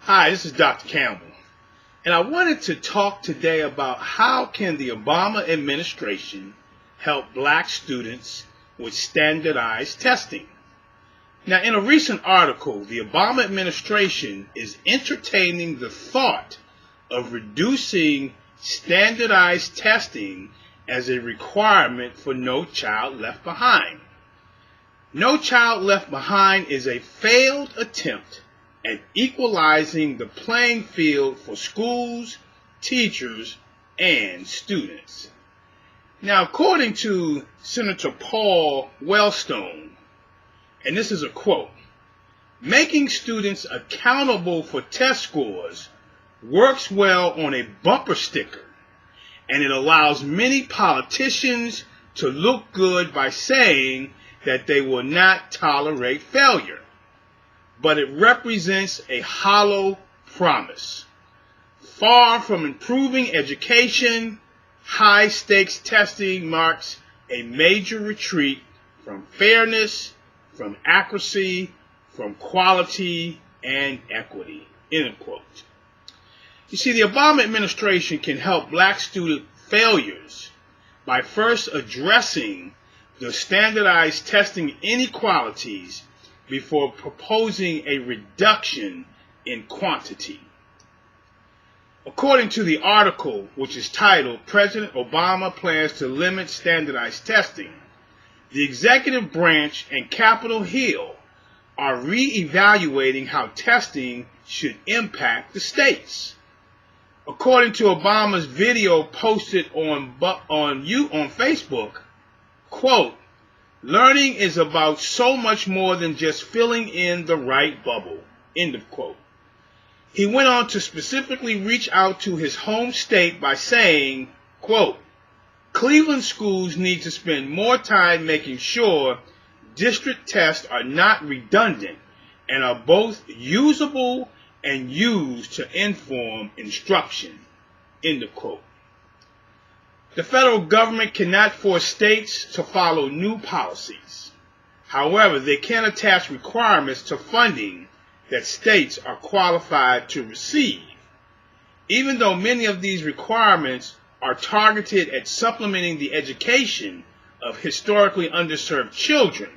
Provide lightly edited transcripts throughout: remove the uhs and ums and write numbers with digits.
Hi, this is Dr. Campbell, and I wanted to talk today about how can the Obama administration help black students with standardized testing. Now, in a recent article, the Obama administration is entertaining the thought of reducing standardized testing as a requirement for No Child Left Behind. No Child Left Behind is a failed attempt at equalizing the playing field for schools, teachers, and students. Now, according to Senator Paul Wellstone, and this is a quote, "Making students accountable for test scores works well on a bumper sticker, and it allows many politicians to look good by saying that they will not tolerate failure. But it represents a hollow promise. Far from improving education, high-stakes testing marks a major retreat from fairness, from accuracy, from quality, and equity." End quote. You see, the Obama administration can help black student failures by first addressing the standardized testing inequalities before proposing a reduction in quantity. According to the article, which is titled "President Obama Plans to Limit Standardized Testing," the executive branch and Capitol Hill are re-evaluating how testing should impact the states. According to Obama's video posted on Facebook, quote, "Learning is about so much more than just filling in the right bubble," end of quote. He went on to specifically reach out to his home state by saying, quote, "Cleveland schools need to spend more time making sure district tests are not redundant and are both usable and used to inform instruction," end of quote. The federal government cannot force states to follow new policies. However, they can attach requirements to funding that states are qualified to receive. Even though many of these requirements are targeted at supplementing the education of historically underserved children,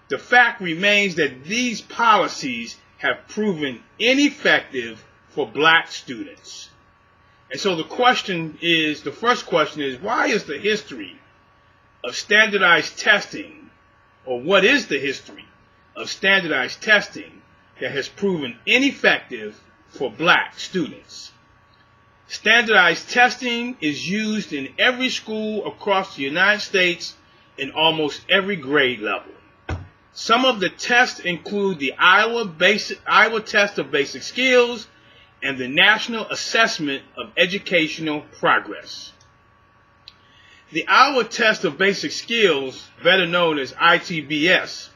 the fact remains that these policies have proven ineffective for black students. And so the first question is, why is the history of standardized testing, or what is the history of standardized testing that has proven ineffective for black students? Standardized testing is used in every school across the United States in almost every grade level. Some of the tests include the Iowa Test of Basic Skills and the National Assessment of Educational Progress. The Iowa Test of Basic Skills, better known as ITBS,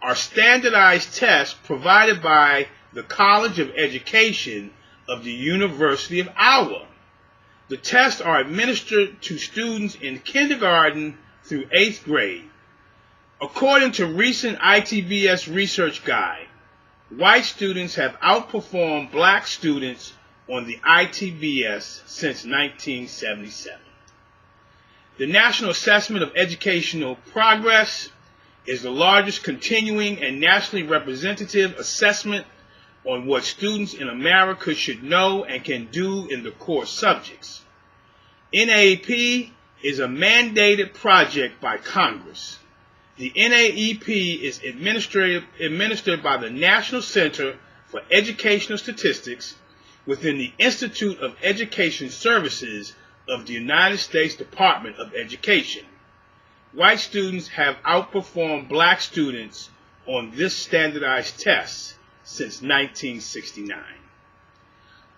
are standardized tests provided by the College of Education of the University of Iowa. The tests are administered to students in kindergarten through 8th grade. According to recent ITBS research guide, white students have outperformed black students on the ITBS since 1977. The National Assessment of Educational Progress is the largest continuing and nationally representative assessment on what students in America should know and can do in the core subjects. NAEP is a mandated project by Congress. The NAEP is administered by the National Center for Educational Statistics within the Institute of Education Services of the United States Department of Education. White students have outperformed black students on this standardized test since 1969.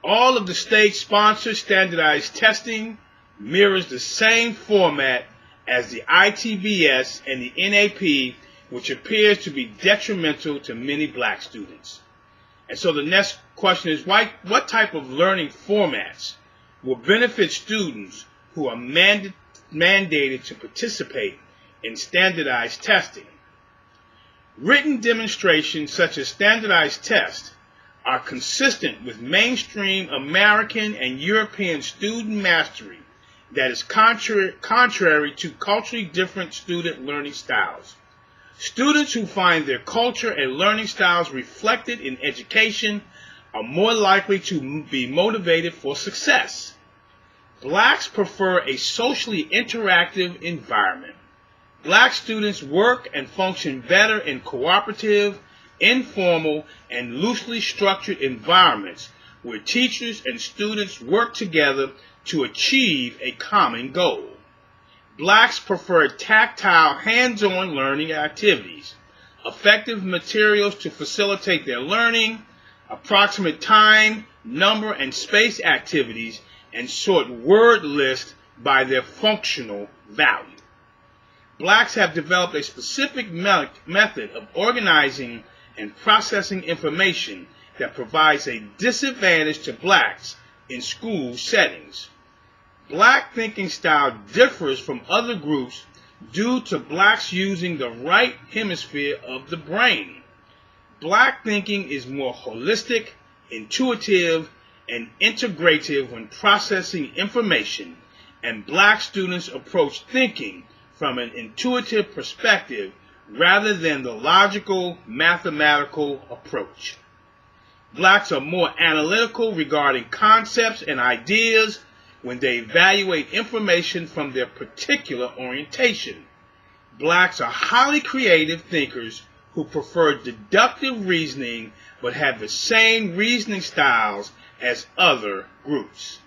All of the state-sponsored standardized testing mirrors the same format as the ITBS and the NAP, which appears to be detrimental to many black students. And so the next question is, what type of learning formats will benefit students who are mandated to participate in standardized testing? Written demonstrations such as standardized tests are consistent with mainstream American and European student mastery that is contrary to culturally different student learning styles. Students who find their culture and learning styles reflected in education are more likely to be motivated for success. Blacks prefer a socially interactive environment. Black students work and function better in cooperative, informal, and loosely structured environments where teachers and students work together to achieve a common goal. Blacks prefer tactile, hands-on learning activities, effective materials to facilitate their learning, approximate time, number, and space activities, and sort word lists by their functional value. Blacks have developed a specific method of organizing and processing information that provides a disadvantage to blacks in school settings. Black thinking style differs from other groups due to blacks using the right hemisphere of the brain. Black thinking is more holistic, intuitive, and integrative when processing information, and black students approach thinking from an intuitive perspective rather than the logical, mathematical approach. Blacks are more analytical regarding concepts and ideas when they evaluate information from their particular orientation. Blacks are highly creative thinkers who prefer deductive reasoning but have the same reasoning styles as other groups.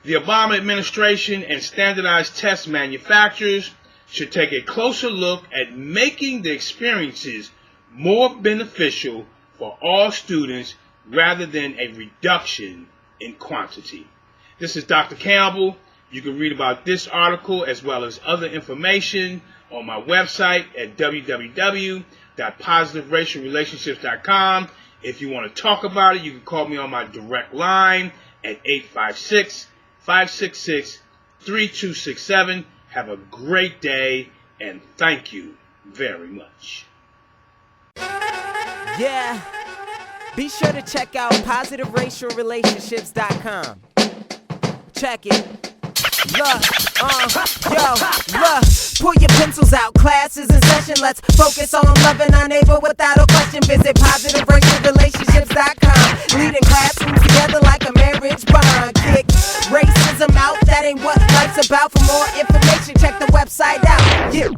The Obama administration and standardized test manufacturers should take a closer look at making the experiences more beneficial for all students rather than a reduction in quantity. This is Dr. Campbell. You can read about this article as well as other information on my website at www.positiveracialrelationships.com. If you want to talk about it, you can call me on my direct line at 856-566-3267. Have a great day, and thank you very much. Yeah. Be sure to check out positiveracialrelationships.com. Check it. Look, pull your pencils out, class is in session. Let's focus on loving our neighbor without a question. Visit positiveracialrelationships.com. Leading classrooms together like a marriage bond. Kick racism out, that ain't what life's about. For more information, check the website out. Yeah.